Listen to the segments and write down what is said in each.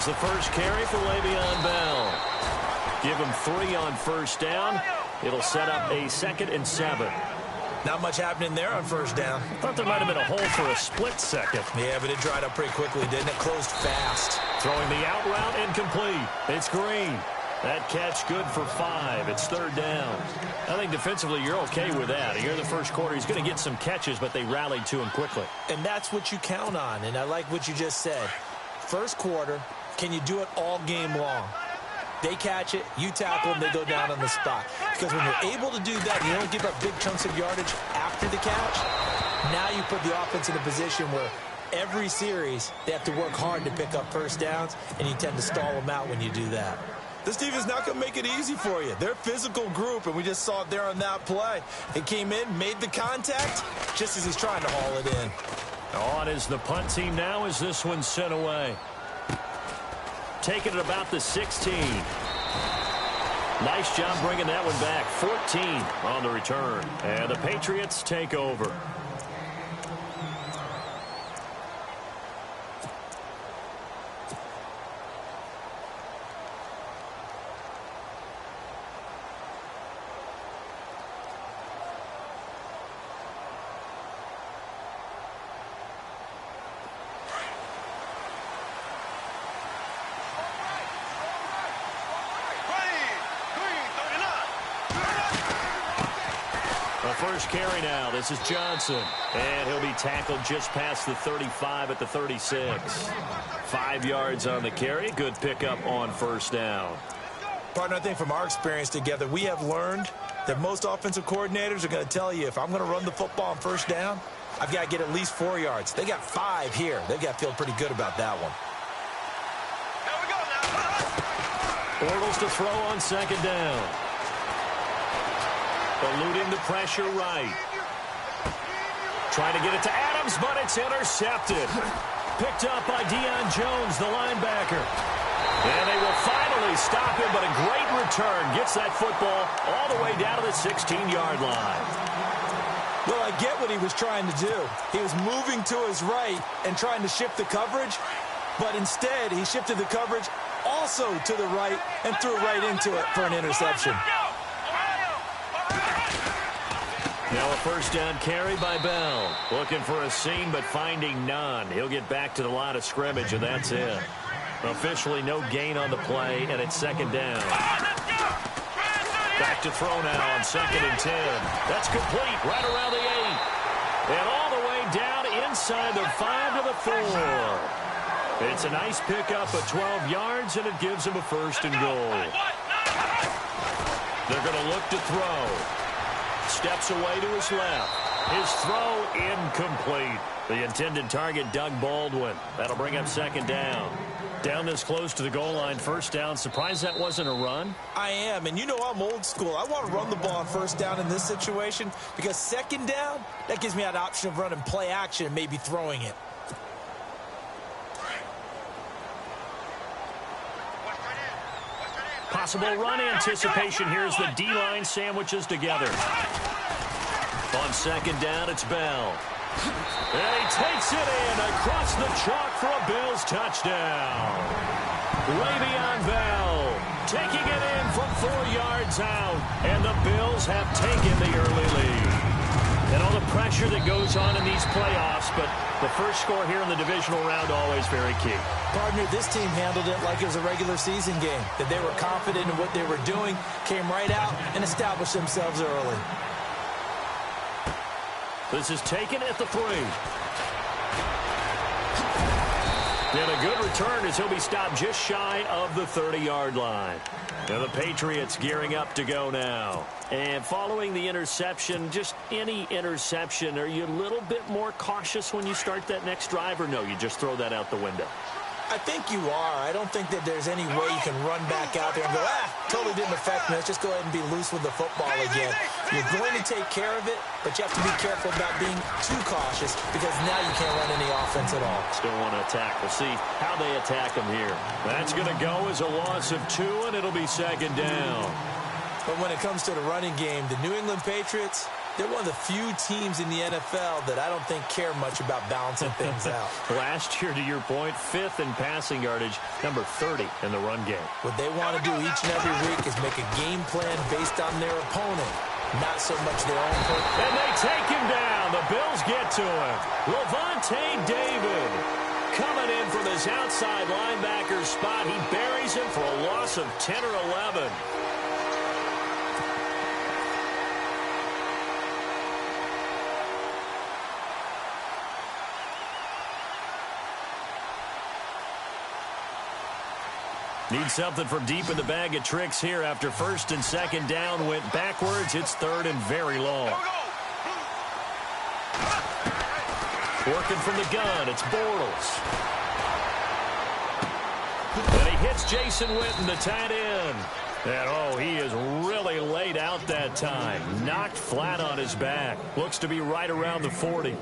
Here's the first carry for Le'Veon Bell. Give him 3 on first down. It'll set up a 2nd and 7. Not much happening there on first down. Thought there might have been a hole for a split second. Yeah, but it dried up pretty quickly, didn't it? Closed fast. Throwing the out route incomplete. It's Green. That catch good for 5. It's 3rd down. I think defensively you're okay with that. Here in the first quarter, he's going to get some catches, but they rallied to him quickly. And that's what you count on, and I like what you just said. First quarter, can you do it all game long? They catch it, you tackle them, they go down on the spot. Because when you're able to do that, you don't give up big chunks of yardage after the catch. Now you put the offense in a position where every series they have to work hard to pick up first downs, and you tend to stall them out when you do that. This defense is not going to make it easy for you. They're a physical group, and we just saw it there on that play. He came in, made the contact, just as he's trying to haul it in. On is the punt team now as this one's sent away. Taking it about the 16. Nice job bringing that one back. 14 on the return. And the Patriots take over. First carry now. This is Johnson. And he'll be tackled just past the 35 at the 36. 5 yards on the carry. Good pickup on first down. Partner, I think from our experience together, we have learned that most offensive coordinators are going to tell you, if I'm going to run the football on first down, I've got to get at least 4 yards. They got 5 here. They've got to feel pretty good about that one. Bortles to throw on second down. Eluding the pressure right. Trying to get it to Adams, but it's intercepted. Picked up by Deion Jones, the linebacker. And they will finally stop him, but a great return. Gets that football all the way down to the 16-yard line. Well, I get what he was trying to do. He was moving to his right and trying to shift the coverage, but instead he shifted the coverage also to the right and threw right into it for an interception. Now a first down carry by Bell. Looking for a seam, but finding none. He'll get back to the line of scrimmage, and that's it. Officially no gain on the play, and it's second down. Back to throw now on 2nd and 10. That's complete right around the 8. And all the way down inside the 5 to the 4. It's a nice pickup of 12 yards, and it gives him a 1st and goal. They're going to look to throw. Steps away to his left. His throw incomplete. The intended target, Doug Baldwin. That'll bring up second down. Down this close to the goal line, first down. Surprised that wasn't a run? I am, and you know I'm old school. I want to run the ball on first down in this situation because second down, that gives me that option of running play action and maybe throwing it. Possible run anticipation. Here's the D-line sandwiches together. On second down, it's Bell. And he takes it in across the chalk for a Bills touchdown. Le'Veon Bell taking it in from 4 yards out. And the Bills have taken the early lead. And all the pressure that goes on in these playoffs, but the first score here in the divisional round always very key. Partner, this team handled it like it was a regular season game, that they were confident in what they were doing, came right out and established themselves early. This is taken at the 3. And a good return as he'll be stopped just shy of the 30-yard line. Now the Patriots gearing up to go now. And following the interception, just any interception, are you a little bit more cautious when you start that next drive, or no, you just throw that out the window? I think you are. I don't think that there's any way you can run back out there and go, totally didn't affect me. Let's just go ahead and be loose with the football again. You're going to take care of it, but you have to be careful about being too cautious because now you can't run any offense at all. Still want to attack. We'll see how they attack him here. That's going to go as a loss of 2, and it'll be second down. But when it comes to the running game, the New England Patriots, they're one of the few teams in the NFL that I don't think care much about balancing things out. Last year, to your point, 5th in passing yardage, number 30 in the run game. What they want to do each and every week is make a game plan based on their opponent, not so much their own purpose. And they take him down. The Bills get to him. Levante David coming in from his outside linebacker spot. He buries him for a loss of 10 or 11. Need something from deep in the bag of tricks here after 1st and 2nd down went backwards. It's 3rd and very long. Working from the gun, it's Bortles. And he hits Jason Witten, the tight end. And, oh, he is really laid out that time. Knocked flat on his back. Looks to be right around the 40.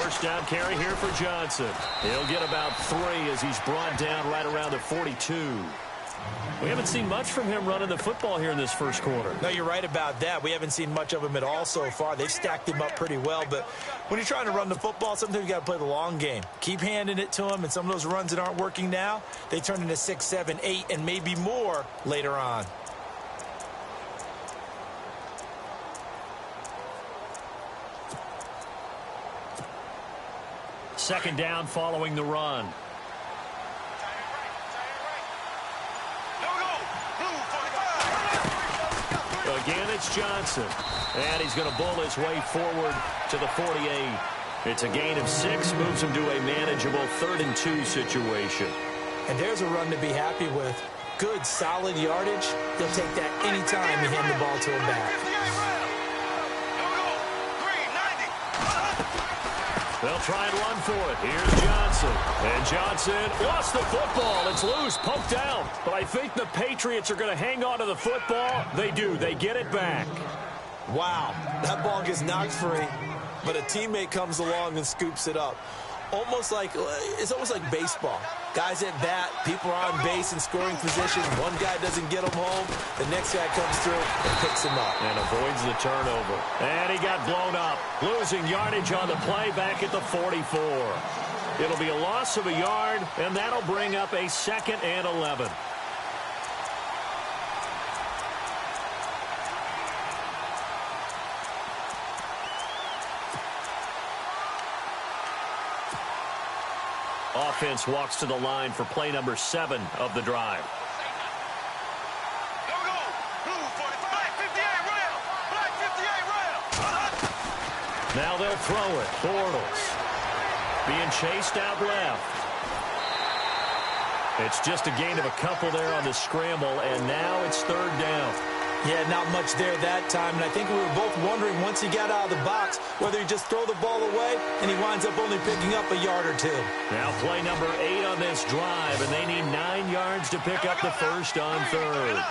First down carry here for Johnson. He'll get about 3 as he's brought down right around the 42. We haven't seen much from him running the football here in this first quarter. No, you're right about that. We haven't seen much of him at all so far. They've stacked him up pretty well, but when you're trying to run the football, sometimes you got to play the long game. Keep handing it to him, and some of those runs that aren't working now, they turn into 6, 7, 8, and maybe more later on. Second down following the run. Again, it's Johnson. And he's going to bull his way forward to the 48. It's a gain of 6, moves him to a manageable 3rd and 2 situation. And there's a run to be happy with. Good, solid yardage. They'll take that anytime you hand the ball to him back. They'll try and run for it. Here's Johnson. And Johnson lost the football. It's loose, poked out. But I think the Patriots are going to hang on to the football. They do. They get it back. Wow. That ball gets knocked free, but a teammate comes along and scoops it up. It's almost like baseball. Guys at bat, people are on base in scoring position. One guy doesn't get him home. The next guy comes through and picks him up. And avoids the turnover. And he got blown up. Losing yardage on the play back at the 44. It'll be a loss of a yard, and that'll bring up a 2nd and 11. Offense walks to the line for play number 7 of the drive. Now they'll throw it. Bortles being chased out left. It's just a gain of a couple there on the scramble, and now it's 3rd down. Yeah, not much there that time, and I think we were both wondering once he got out of the box whether he'd just throw the ball away, and he winds up only picking up a yard or 2. Now play number 8 on this drive, and they need 9 yards to pick up the first on 3rd.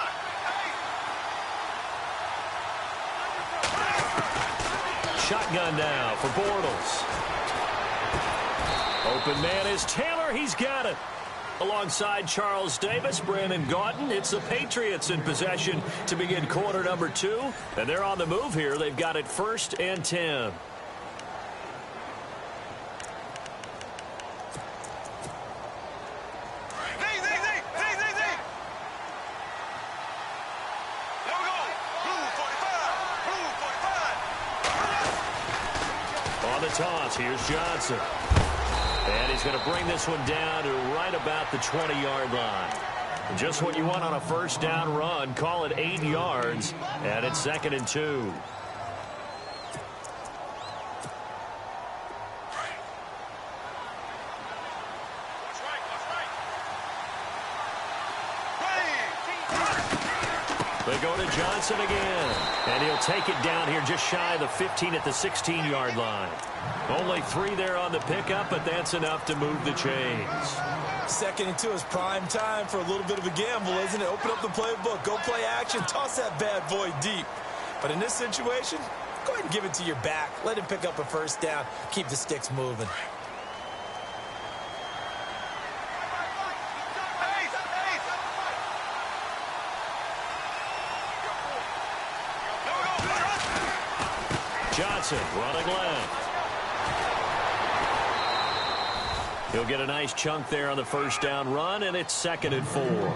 Shotgun now for Bortles. Open man is Taylor. He's got it. Alongside Charles Davis, Brandon Gaudin, it's the Patriots in possession to begin quarter number 2. And they're on the move here. They've got it 1st and 10. On the toss, here's Johnson. And he's going to bring this one down to right about the 20-yard line. Just what you want on a first down run. Call it 8 yards, and it's 2nd and 2. They go to Johnson again, and he'll take it down here just shy of the 15 at the 16-yard line. Only 3 there on the pickup, but that's enough to move the chains. 2nd and 2 is prime time for a little bit of a gamble, isn't it? Open up the playbook, go play action, toss that bad boy deep. But in this situation, Go ahead and give it to your back. Let him pick up a first down. Keep the sticks moving. Johnson running left. He'll get a nice chunk there on the first down run, and it's 2nd and 4.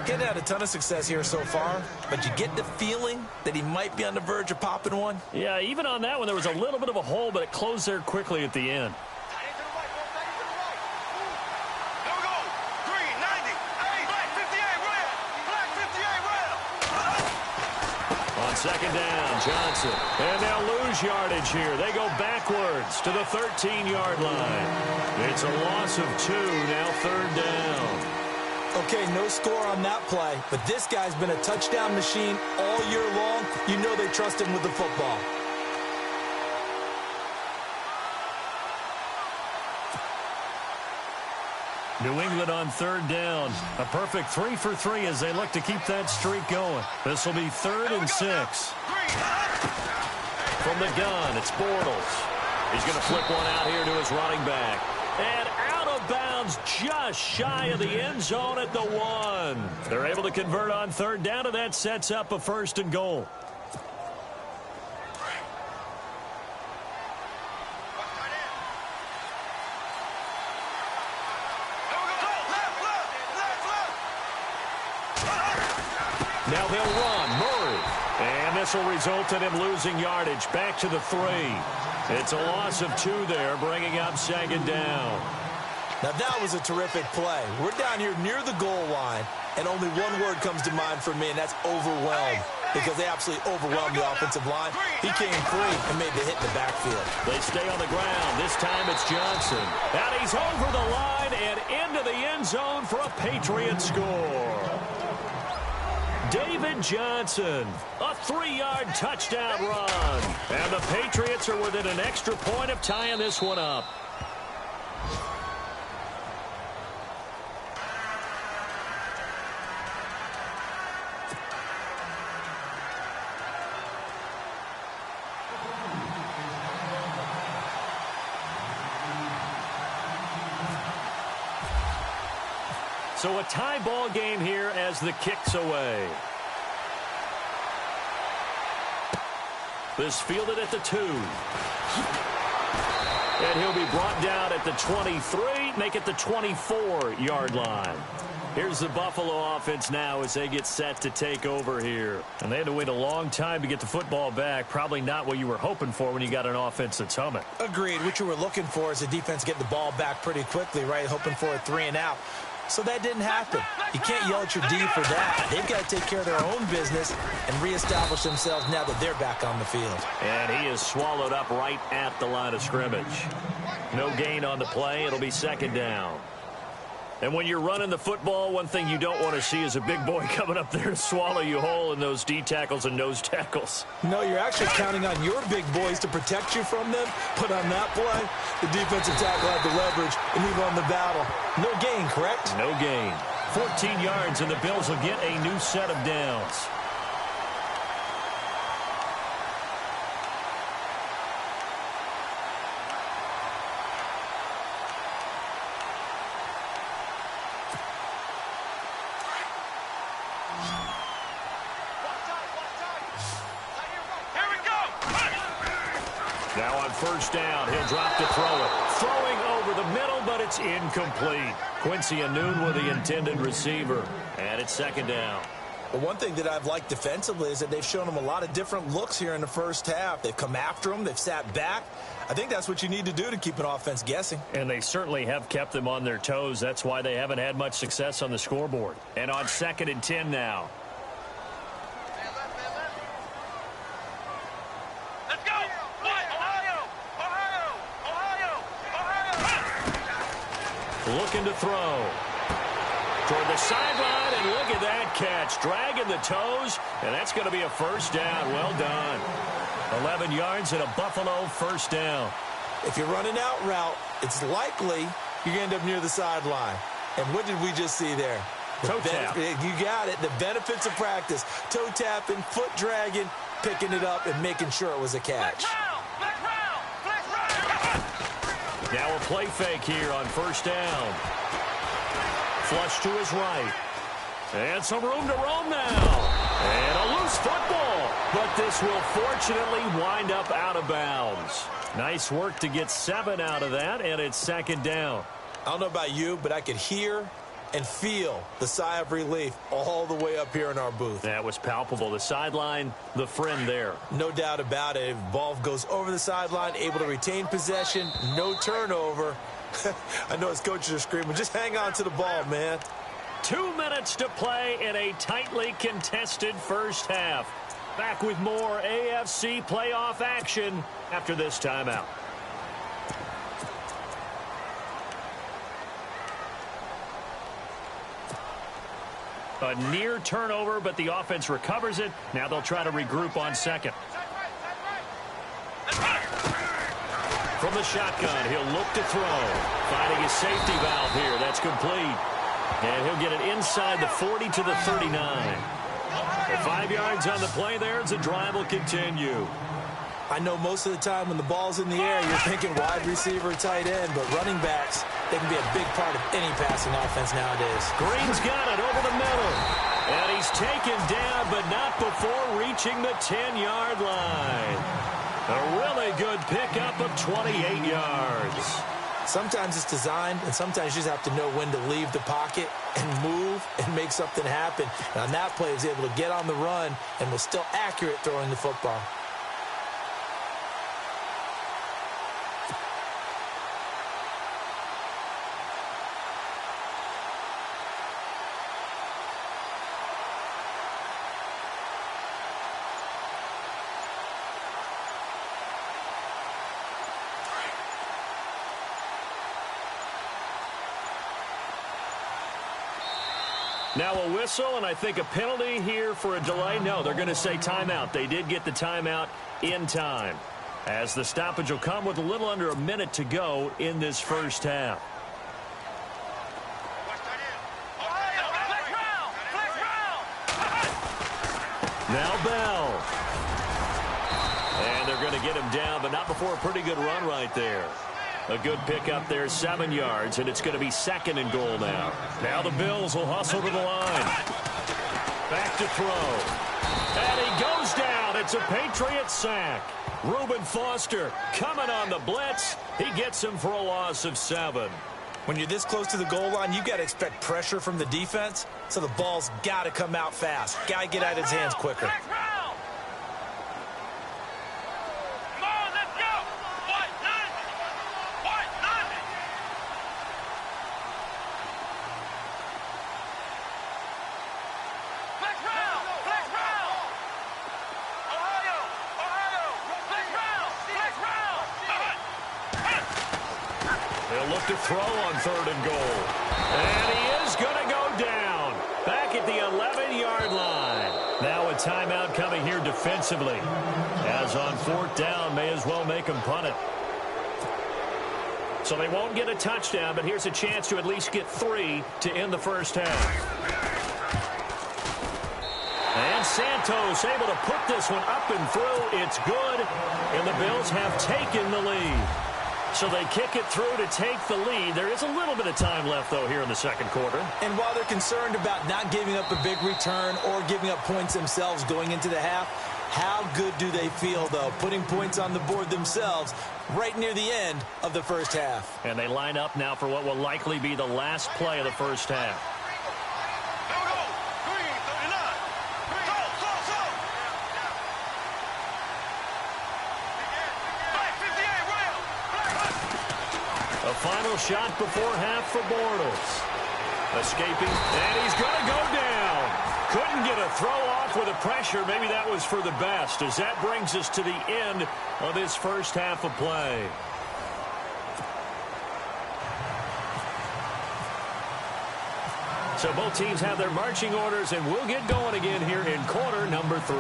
Getting had a ton of success here so far, but you get the feeling that he might be on the verge of popping one. Yeah, even on that one, there was a little bit of a hole, but it closed there quickly at the end. On 2nd down, Johnson. And they'll lose yardage here. They go backwards to the 13-yard line. It's a loss of 2, now 3rd down. Okay, no score on that play, but this guy's been a touchdown machine all year long. You know they trust him with the football. New England on 3rd down. A perfect 3 for 3 as they look to keep that streak going. This will be 3rd and 6. From the gun, it's Bortles. He's going to flip one out here to his running back. And out of bounds just shy of the end zone at the 1. They're able to convert on 3rd down, and that sets up a 1st and goal. Now they'll run. Murray. And this will result in him losing yardage. Back to the 3. It's a loss of 2 there, bringing up 2nd down. Now that was a terrific play. We're down here near the goal line, and only one word comes to mind for me, and that's overwhelmed, because they absolutely overwhelmed the offensive line. He came free and made the hit in the backfield. They stay on the ground. This time it's Johnson. And he's over the line and into the end zone for a Patriot score. David Johnson, a 3-yard touchdown run. And the Patriots are within an extra point of tying this one up. So a tie ball game here as the kick's away. This fielded at the 2. And he'll be brought down at the 23, make it the 24-yard line. Here's the Buffalo offense now as they get set to take over here. And they had to wait a long time to get the football back. Probably not what you were hoping for when you got an offense that's humming. Agreed. What you were looking for is the defense getting the ball back pretty quickly, right? Hoping for a 3 and out. So that didn't happen. You can't yell at your D for that. They've got to take care of their own business and reestablish themselves now that they're back on the field. And he is swallowed up right at the line of scrimmage. No gain on the play. It'll be 2nd down. And when you're running the football, one thing you don't want to see is a big boy coming up there to swallow you whole in those D tackles and nose tackles. No, you're actually counting on your big boys to protect you from them. But on that play, the defensive tackle had the leverage and he won the battle. No gain, correct? No gain. 14 yards, and the Bills will get a new set of downs. Now on 1st down, he'll drop to throw it. Throwing over the middle, but it's incomplete. Quincy Anoon with the intended receiver. And it's 2nd down. Well, one thing that I've liked defensively is that they've shown him a lot of different looks here in the first half. They've come after him. They've sat back. I think that's what you need to do to keep an offense guessing. And they certainly have kept them on their toes. That's why they haven't had much success on the scoreboard. And on 2nd and 10 now. Looking to throw. Toward the sideline, and look at that catch. Dragging the toes, and that's going to be a 1st down. Well done. 11 yards and a Buffalo 1st down. If you're running out route, it's likely you're going to end up near the sideline. And what did we just see there? Toe tap. You got it. The benefits of practice. Toe tapping, foot dragging. picking it up and making sure it was a catch. Now a play fake here on first down. Flush to his right. And some room to roam now. And a loose football. But this will fortunately wind up out of bounds. Nice work to get 7 out of that, and it's second down. I don't know about you, but I could hear and feel the sigh of relief all the way up here in our booth. That was palpable. The sideline, the friend there. No doubt about it. Ball goes over the sideline, able to retain possession, no turnover. I know his coaches are screaming, just hang on to the ball, man. 2 minutes to play in a tightly contested first half. Back with more AFC playoff action after this timeout. A near turnover, but the offense recovers it. Now they'll try to regroup on second. From the shotgun, he'll look to throw. Finding his safety valve here. That's complete. And he'll get it inside the 40 to the 39. 5 yards on the play there as the drive will continue. I know most of the time when the ball's in the air, you're thinking wide receiver, tight end, but running backs, they can be a big part of any passing offense nowadays. Green's got it over the middle. And he's taken down, but not before reaching the 10-yard line. A really good pickup of 28 yards. Sometimes it's designed, and sometimes you just have to know when to leave the pocket and move and make something happen. And on that play, he was able to get on the run and was still accurate throwing the football. Now a whistle, and I think a penalty here for a delay. No, they're going to say timeout. They did get the timeout in time, as the stoppage will come with a little under a minute to go in this first half. Now Bell. And they're going to get him down, but not before a pretty good run right there. A good pickup there, 7 yards, and it's going to be second and goal now. Now the Bills will hustle to the line. Back to throw. And he goes down. It's a Patriot sack. Reuben Foster coming on the blitz. He gets him for a loss of 7. When you're this close to the goal line, you've got to expect pressure from the defense, so the ball's got to come out fast. Got to get out of his hands quicker. To throw on third and goal. And he is going to go down. Back at the 11-yard line. Now a timeout coming here defensively. As on fourth down, may as well make them punt it. So they won't get a touchdown, but here's a chance to at least get 3 to end the first half. And Santos able to put this one up and through. It's good. And the Bills have taken the lead. So they kick it through to take the lead. There is a little bit of time left, though, here in the second quarter. And while they're concerned about not giving up a big return or giving up points themselves going into the half, how good do they feel, though, putting points on the board themselves right near the end of the first half? And they line up now for what will likely be the last play of the first half. A final shot before half for Bortles. Escaping, and he's going to go down. Couldn't get a throw off with the pressure. Maybe that was for the best, as that brings us to the end of this first half of play. So both teams have their marching orders, and we'll get going again here in quarter number 3.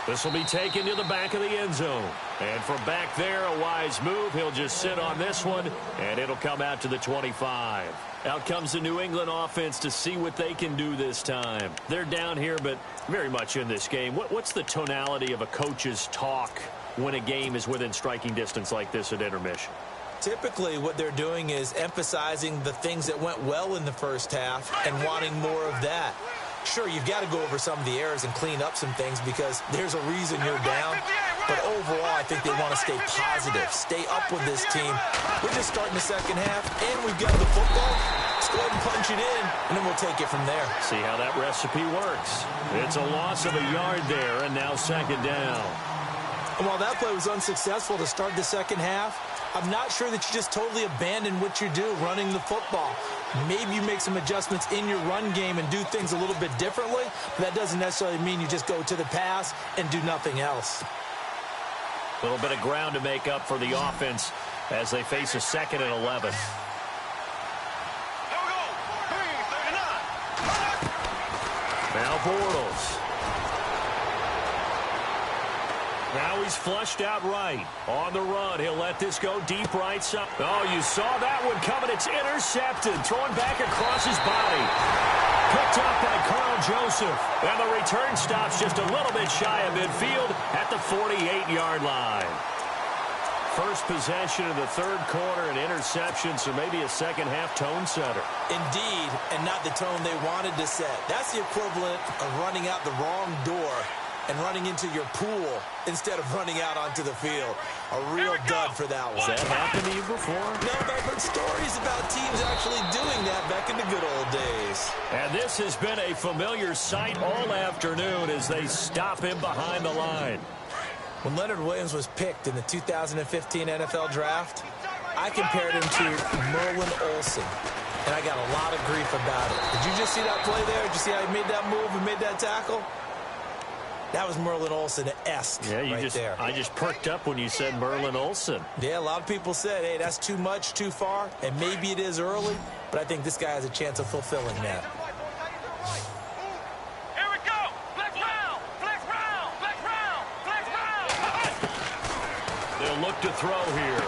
This will be taken to the back of the end zone. And from back there, a wise move. He'll just sit on this one, and it'll come out to the 25. Out comes the New England offense to see what they can do this time. They're down here, but very much in this game. What's the tonality of a coach's talk when a game is within striking distance like this at intermission? Typically, what they're doing is emphasizing the things that went well in the first half and wanting more of that. Sure, you've got to go over some of the errors and clean up some things because there's a reason you're down. But overall, I think they want to stay positive, stay up with this team. We're just starting the second half, and we've got the football. Let's go ahead and punch it in, and then we'll take it from there. See how that recipe works. It's a loss of a yard there, and now second down. And while that play was unsuccessful to start the second half, I'm not sure that you just totally abandon what you do running the football. Maybe you make some adjustments in your run game and do things a little bit differently, but that doesn't necessarily mean you just go to the pass and do nothing else. A little bit of ground to make up for the offense as they face a 2nd and 11. Now Bortles. Now he's flushed out right. On the run, he'll let this go deep right side. Oh, you saw that one coming. It's intercepted. Thrown back across his body. Picked up by Carl Joseph. And the return stops just a little bit shy of midfield at the 48-yard line. First possession of the third quarter, an interception, so maybe a second-half tone setter. Indeed, and not the tone they wanted to set. That's the equivalent of running out the wrong door and running into your pool instead of running out onto the field. A real dud for that one. Has that happened to you before? No, but I've heard stories about teams actually doing that back in the good old days. And this has been a familiar sight all afternoon as they stop him behind the line. When Leonard Williams was picked in the 2015 NFL Draft, I compared him to Merlin Olsen, and I got a lot of grief about it. Did you just see that play there? Did you see how he made that move and made that tackle? That was Merlin Olsen-esque there. I just perked up when you said Merlin Olsen. Yeah, a lot of people said, hey, that's too much, too far, and maybe it is early, but I think this guy has a chance of fulfilling that. Here we go! Flex round! Flex round! Flex round! Flex round! They'll look to throw here.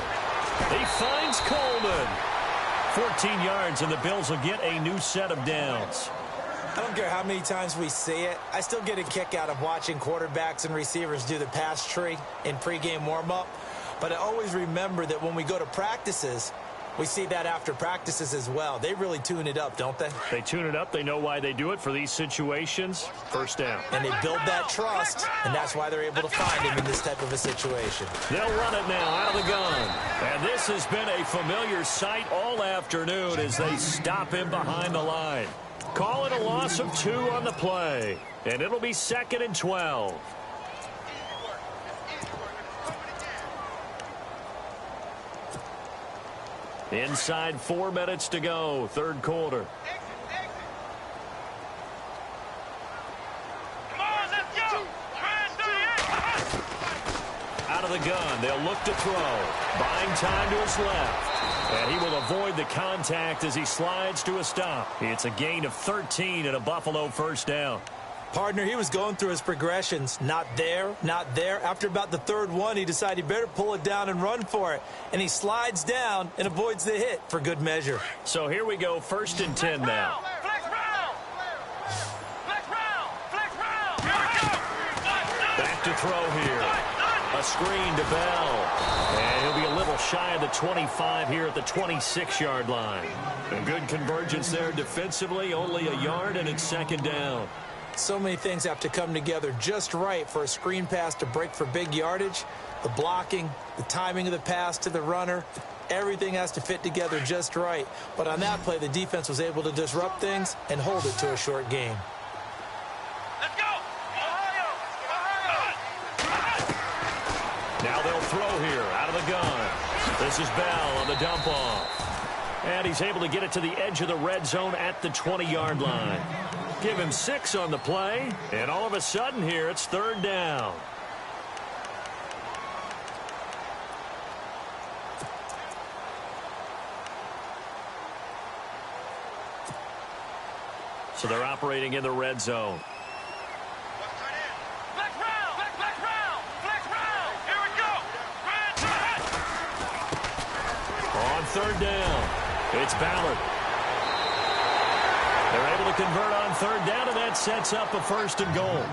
He finds Coleman. 14 yards, and the Bills will get a new set of downs. I don't care how many times we see it. I still get a kick out of watching quarterbacks and receivers do the pass tree in pregame warm-up. But I always remember that when we go to practices, we see that after practices as well. They really tune it up, don't they? They tune it up. They know why they do it for these situations. First down. And they build that trust, and that's why they're able to find him in this type of a situation. They'll run it now out of the gun. And this has been a familiar sight all afternoon as they stop him behind the line. Call it a loss of 2 on the play. And it'll be 2nd and 12. Inside 4 minutes to go, third quarter. Come on, let's go! Out of the gun, they'll look to throw. Buying time to his left. And he will avoid the contact as he slides to a stop. It's a gain of 13 and a Buffalo first down. Partner, he was going through his progressions. Not there, not there. After about the third one, he decided he better pull it down and run for it. And he slides down and avoids the hit for good measure. So here we go, 1st and 10 now. Flex round! Flex round! Flex round! Here we go! Back to throw here. A screen to Bell. And he'll be a little shy of the 25 here at the 26-yard line. A good convergence there defensively, only a yard, and it's 2nd down. So many things have to come together just right for a screen pass to break for big yardage. The blocking, the timing of the pass to the runner, everything has to fit together just right. But on that play, the defense was able to disrupt things and hold it to a short game. Let's go! Ohio! Now they'll throw here out of the gun. This is Bell on the dump off. And he's able to get it to the edge of the red zone at the 20-yard line. Give him 6 on the play, and all of a sudden here it's 3rd down. So they're operating in the red zone. Flex round! Flex third down. It's Ballard. They're able to convert on third down, and that sets up a 1st and goal.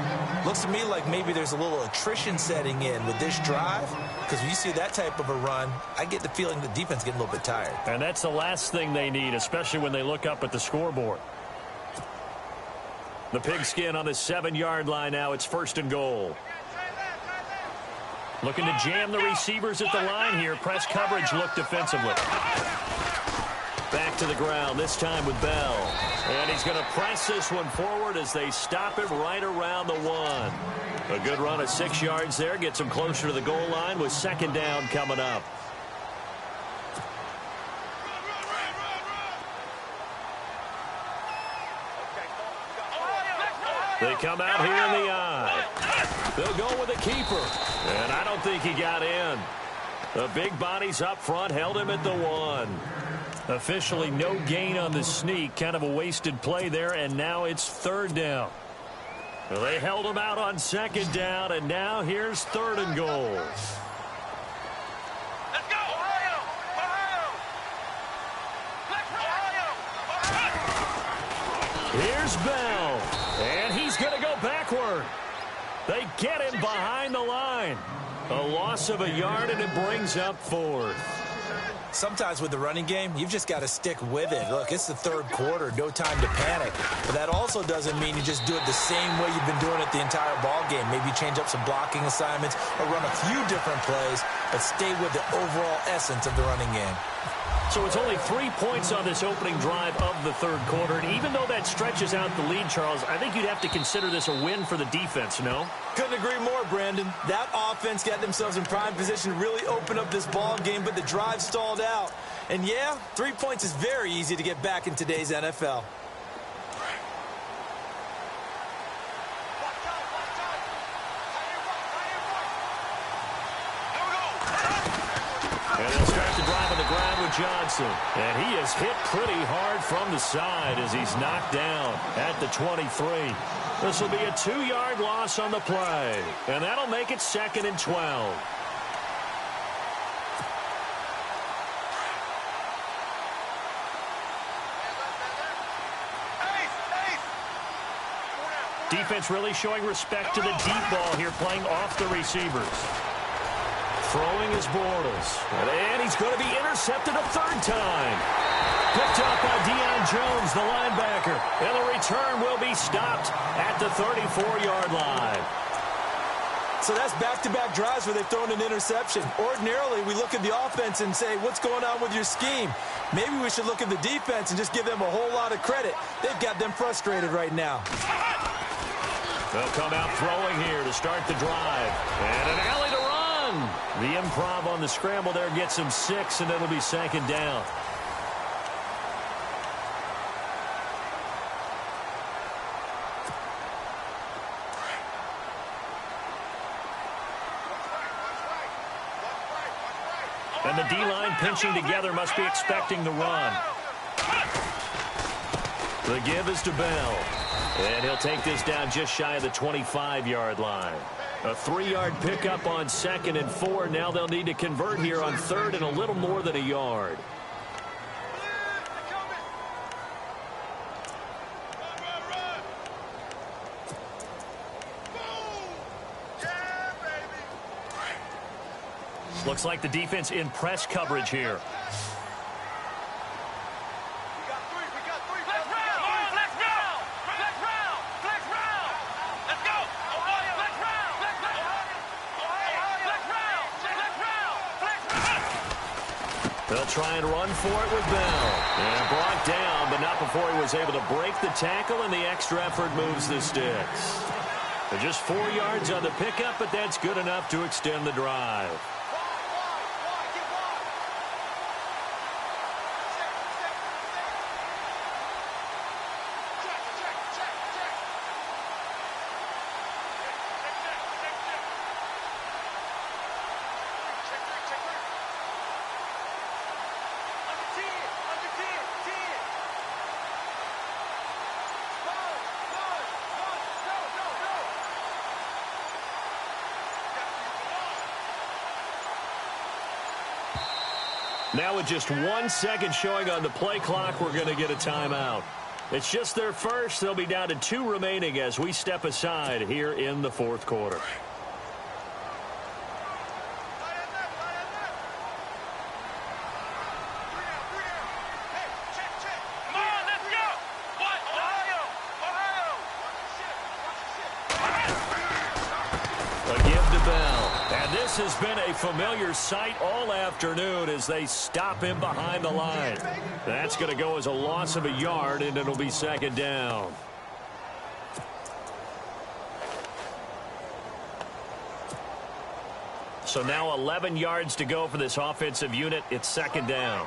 Looks to me like maybe there's a little attrition setting in with this drive, because when you see that type of a run, I get the feeling the defense getting a little bit tired. And that's the last thing they need, especially when they look up at the scoreboard. The pigskin on the 7-yard line now. It's 1st and goal. Looking to jam the receivers at the line here. Press coverage look defensively. Back to the ground, this time with Bell. And he's going to press this one forward as they stop it right around the 1. A good run of 6 yards there. Gets him closer to the goal line with 2nd down coming up. They come out here in the eye. They'll go with a keeper. And I don't think he got in. The big bodies up front held him at the 1. Officially no gain on the sneak. Kind of a wasted play there, and now it's 3rd down. Well, they held him out on 2nd down, and now here's 3rd and goal. Let's go! Ohio! Ohio! Here's Bell, and he's going to go backward. They get him behind the line. A loss of a yard, and it brings up 4th. Sometimes with the running game, you've just got to stick with it. Look, it's the 3rd quarter, no time to panic. But that also doesn't mean you just do it the same way you've been doing it the entire ball game. Maybe change up some blocking assignments or run a few different plays, but stay with the overall essence of the running game. So it's only 3 points on this opening drive of the 3rd quarter. And even though that stretches out the lead, Charles, I think you'd have to consider this a win for the defense, no? Couldn't agree more, Brandon. That offense got themselves in prime position to really open up this ball game, but the drive stalled out. And yeah, 3 points is very easy to get back in today's NFL. And they'll start the drive on the ground with Johnson. And he is hit pretty hard from the side as he's knocked down at the 23. This will be a 2-yard loss on the play. And that'll make it 2nd and 12. Defense really showing respect to the deep ball here, playing off the receivers. Throwing is Bortles. And he's going to be intercepted a 3rd time. Picked up by Deion Jones, the linebacker. And the return will be stopped at the 34-yard line. So that's back-to-back drives where they've thrown an interception. Ordinarily, we look at the offense and say, what's going on with your scheme? Maybe we should look at the defense and just give them a whole lot of credit. They've got them frustrated right now. They'll come out throwing here to start the drive. And an alley to run. The improv on the scramble there gets him 6, and it'll be 2nd down. And the D-line pinching together must be expecting the run. The give is to Bell. And he'll take this down just shy of the 25-yard line. A 3-yard pickup on 2nd and 4. Now they'll need to convert here on 3rd and a little more than a yard. Looks like the defense in press coverage here. They'll try and run for it with Bell. And brought down, but not before he was able to break the tackle, and the extra effort moves the sticks. They're just 4 yards on the pickup, but that's good enough to extend the drive. Now with just 1 second showing on the play clock, we're going to get a timeout. It's just their first. They'll be down to 2 remaining as we step aside here in the fourth quarter. This has been a familiar sight all afternoon as they stop him behind the line. That's going to go as a loss of a yard, and it'll be second down. So now 11 yards to go for this offensive unit. It's second down.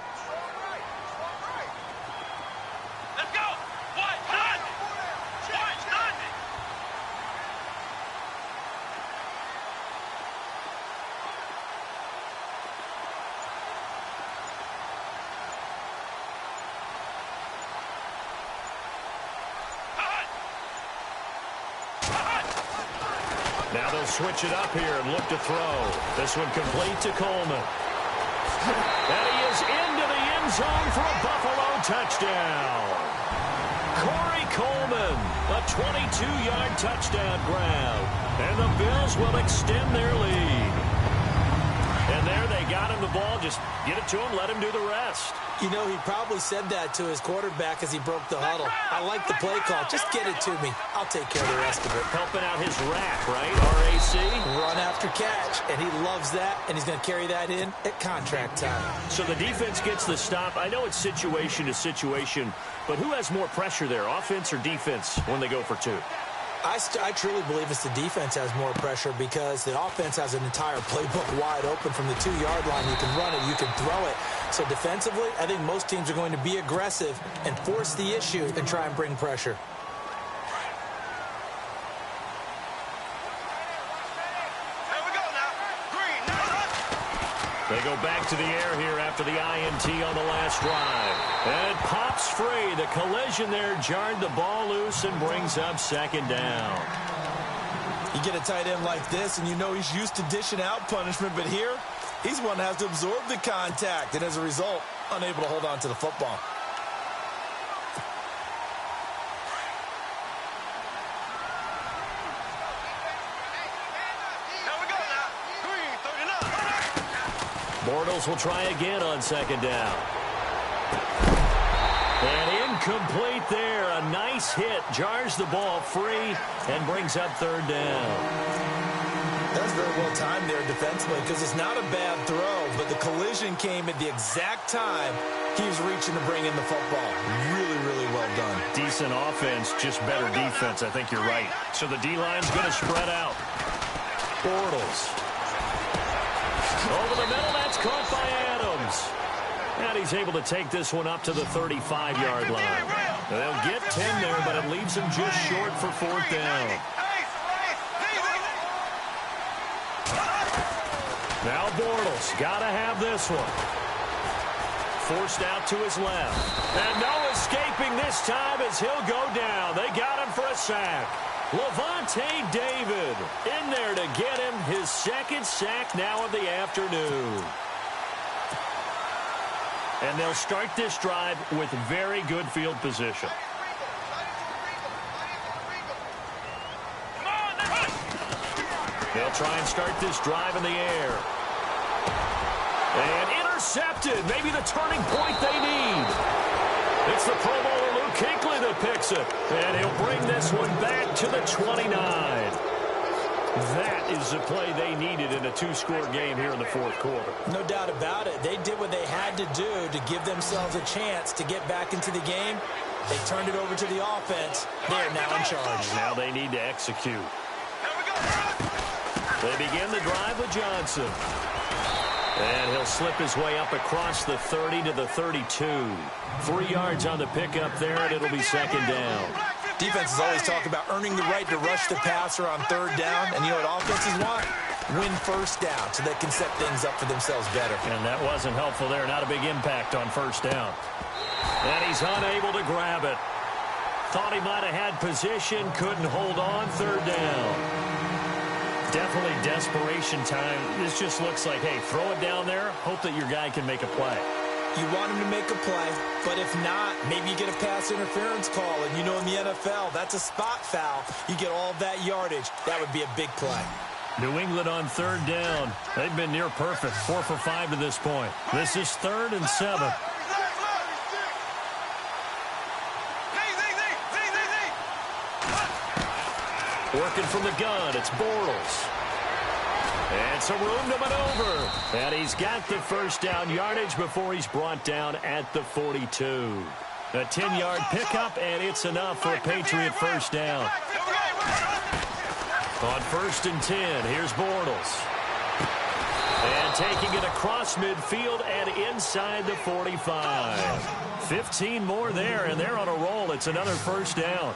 Now they'll switch it up here and look to throw. This one complete to Coleman. And he is into the end zone for a Buffalo touchdown. Corey Coleman, a 22-yard touchdown grab. And the Bills will extend their lead. And there they got him the ball. Just get it to him, let him do the rest. You know, he probably said that to his quarterback as he broke the huddle. I like the play call. Just get it to me. I'll take care of the rest of it. Helping out his rack, right? RAC. Run after catch, and he loves that, and he's going to carry that in at contract time. So the defense gets the stop. I know it's situation to situation, but who has more pressure there, offense or defense, when they go for 2? I truly believe it's the defense has more pressure because the offense has an entire playbook wide open from the 2-yard line. You can run it, you can throw it. So defensively, I think most teams are going to be aggressive and force the issue and try and bring pressure. They go back to the air here after the INT on the last drive. And it pops free. The collision there jarred the ball loose and brings up second down. You get a tight end like this, and you know he's used to dishing out punishment, but here, he's one that has to absorb the contact, and as a result, unable to hold on to the football. Bortles will try again on second down. And incomplete there. A nice hit. Jars the ball free and brings up third down. That's very well timed there defensively because it's not a bad throw, but the collision came at the exact time he was reaching to bring in the football. Really, really well done. Decent offense, just better defense. I think you're right. So the D-line's going to spread out. Bortles. Over the middle, that's caught by Adams. And he's able to take this one up to the 35-yard line. They'll get 10 there, but it leaves him just short for fourth down. Now Bortles, got to have this one. Forced out to his left. And no escaping this time as he'll go down. They got him for a sack. Levante David in there to get him his second sack now of the afternoon. And they'll start this drive with very good field position. They'll try and start this drive in the air. And intercepted. Maybe the turning point they need. It's the Pro Bowler Luke Kuechly that picks it. And he'll bring this one back to the 29. That is the play they needed in a 2-score game here in the fourth quarter. No doubt about it. They did what they had to do to give themselves a chance to get back into the game. They turned it over to the offense. They're now in charge. Now they need to execute. They begin the drive with Johnson. And he'll slip his way up across the 30 to the 32. 3 yards on the pickup there, and it'll be second down. Defenses always talk about earning the right to rush the passer on third down. And you know what offenses want? Win first down so they can set things up for themselves better. And that wasn't helpful there. Not a big impact on first down. And he's unable to grab it. Thought he might have had position. Couldn't hold on. Third down. Definitely desperation time. This just looks like, hey, throw it down there. Hope that your guy can make a play. You want him to make a play, but if not, maybe you get a pass interference call. And you know in the NFL, that's a spot foul. You get all that yardage. That would be a big play. New England on third down. They've been near perfect, 4 for 5 to this point. This is 3rd and 7. Working from the gun, it's Bortles. And some room to maneuver. And he's got the first down yardage before he's brought down at the 42. A 10-yard pickup, and it's enough for a Patriot first down. On 1st and 10, here's Bortles. And taking it across midfield and inside the 45. 15 more there, and they're on a roll. It's another first down.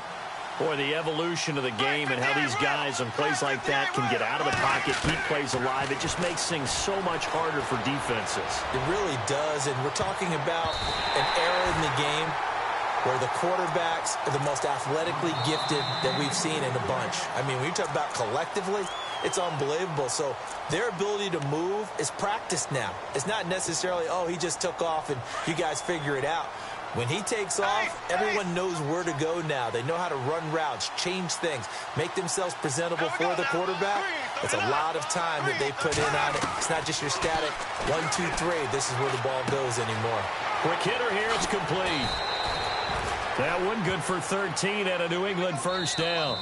Boy, the evolution of the game and how these guys on plays like that can get out of the pocket, keep plays alive, it just makes things so much harder for defenses. It really does, and we're talking about an era in the game where the quarterbacks are the most athletically gifted that we've seen in a bunch. I mean, when you talk about collectively, it's unbelievable. So their ability to move is practiced now. It's not necessarily, oh, he just took off and you guys figure it out. When he takes off, everyone knows where to go now. They know how to run routes, change things, make themselves presentable for the quarterback. It's a lot of time that they put in on it. It's not just your static 1, 2, 3. This is where the ball goes anymore. Quick hitter here. It's complete. That one good for 13 at a New England first down.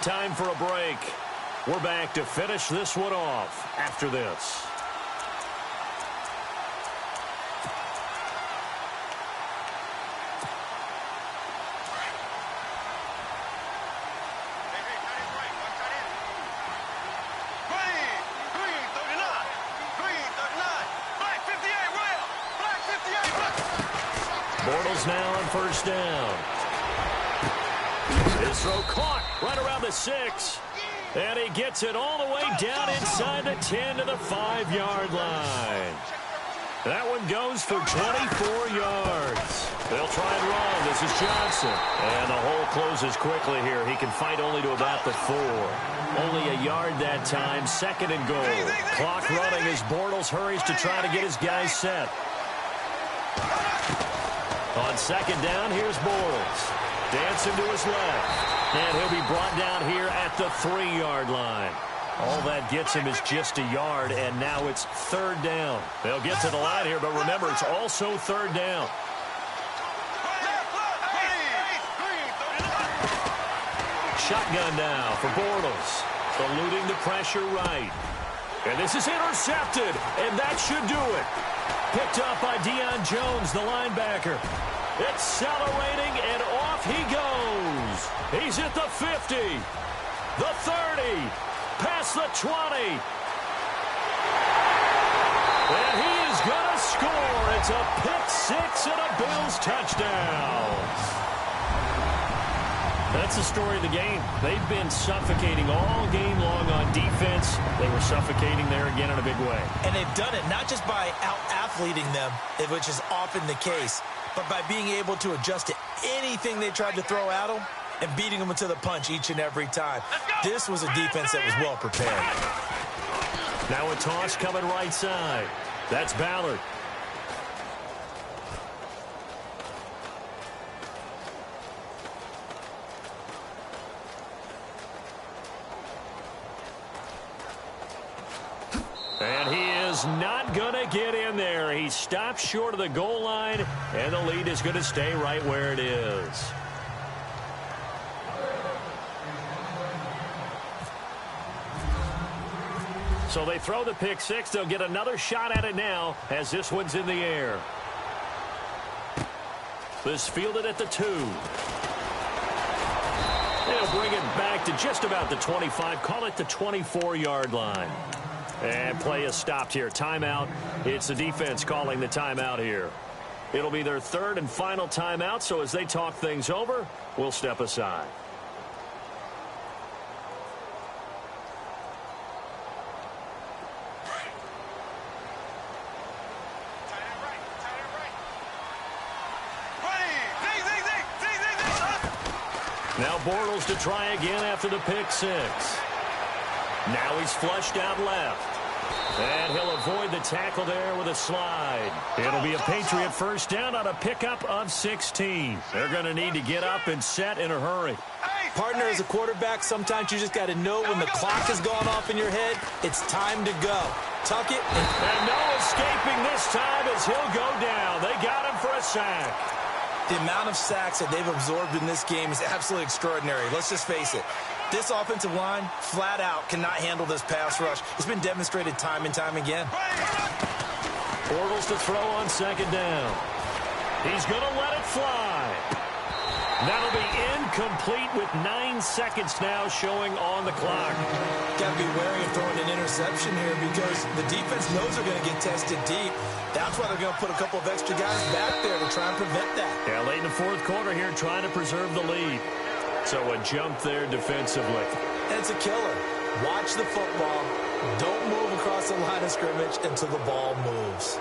Time for a break. We're back to finish this one off after this. Bortles now on first down. His throw caught right around the 6. And he gets it all the way down inside the 10 to the 5-yard line. That one goes for 24 yards. They'll try and run. This is Johnson. And the hole closes quickly here. He can fight only to about the 4. Only a yard that time. 2nd and goal. Clock running as Bortles hurries to try to get his guys set. On 2nd down, here's Bortles. Dancing to his left. And he'll be brought down here at the 3-yard line. All that gets him is just a yard, and now it's 3rd down. They'll get to the line here, but remember, it's also 3rd down. Shotgun now for Bortles. Eluding the pressure right. And this is intercepted, and that should do it. Picked up by Deion Jones, the linebacker. Accelerating, and off he goes. He's at the 50, the 30, past the 20. And he is going to score. It's a pick 6 and a Bills touchdown. That's the story of the game. They've been suffocating all game long on defense. They were suffocating there again in a big way. And they've done it not just by out-athleting them, which is often the case, but by being able to adjust to anything they tried to throw at them and beating them to the punch each and every time. This was a defense that was well prepared. Now a toss coming right side. That's Ballard. And he is not going to get in there. He stops short of the goal line, and the lead is going to stay right where it is. So they throw the pick 6. They'll get another shot at it now as this one's in the air. This fielded at the 2. They'll bring it back to just about the 25. Call it the 24-yard line. And play is stopped here. Timeout. It's the defense calling the timeout here. It'll be their 3rd and final timeout, so as they talk things over, we'll step aside. Now Bortles to try again after the pick 6. Now he's flushed out left. And he'll avoid the tackle there with a slide. It'll be a Patriot first down on a pickup of 16. They're going to need to get up and set in a hurry. Partner, as a quarterback, sometimes you just got to know when the clock has gone off in your head, it's time to go. Tuck it. And no escaping this time as he'll go down. They got him for a sack. The amount of sacks that they've absorbed in this game is absolutely extraordinary. Let's just face it. This offensive line, flat out, cannot handle this pass rush. It's been demonstrated time and time again. Bortles to throw on second down. He's going to let it fly. That'll be incomplete with 9 seconds now showing on the clock. Got to be wary of throwing an interception here because the defense knows they're going to get tested deep. That's why they're going to put a couple of extra guys back there to try and prevent that. Yeah, late in the fourth quarter here trying to preserve the lead. So a jump there defensively. And it's a killer. Watch the football. Don't move across the line of scrimmage until the ball moves.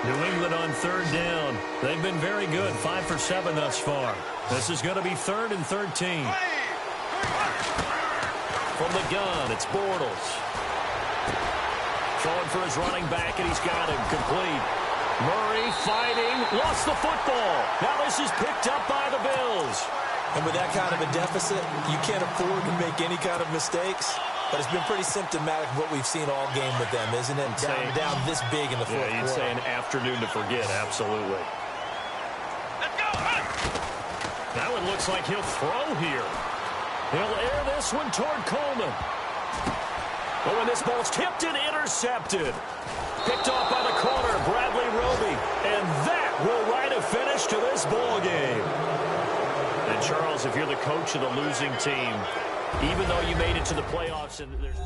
New England on third down. They've been very good, 5 for 7 thus far. This is going to be 3rd and 13. From the gun, it's Bortles. Throwing for his running back, and he's got him complete. Murray fighting, lost the football. Now this is picked up by the Bills. And with that kind of a deficit, you can't afford to make any kind of mistakes. But it's been pretty symptomatic of what we've seen all game with them, isn't it? Down this big in the fourth quarter. You'd say an afternoon to forget, absolutely. Let's go. Now it looks like he'll throw here. He'll air this one toward Coleman. Oh, and this ball's tipped and intercepted. Picked off by the corner, Bradley Roby. And that will write a finish to this ball game. And, Charles, if you're the coach of the losing team, even though you made it to the playoffs and there's...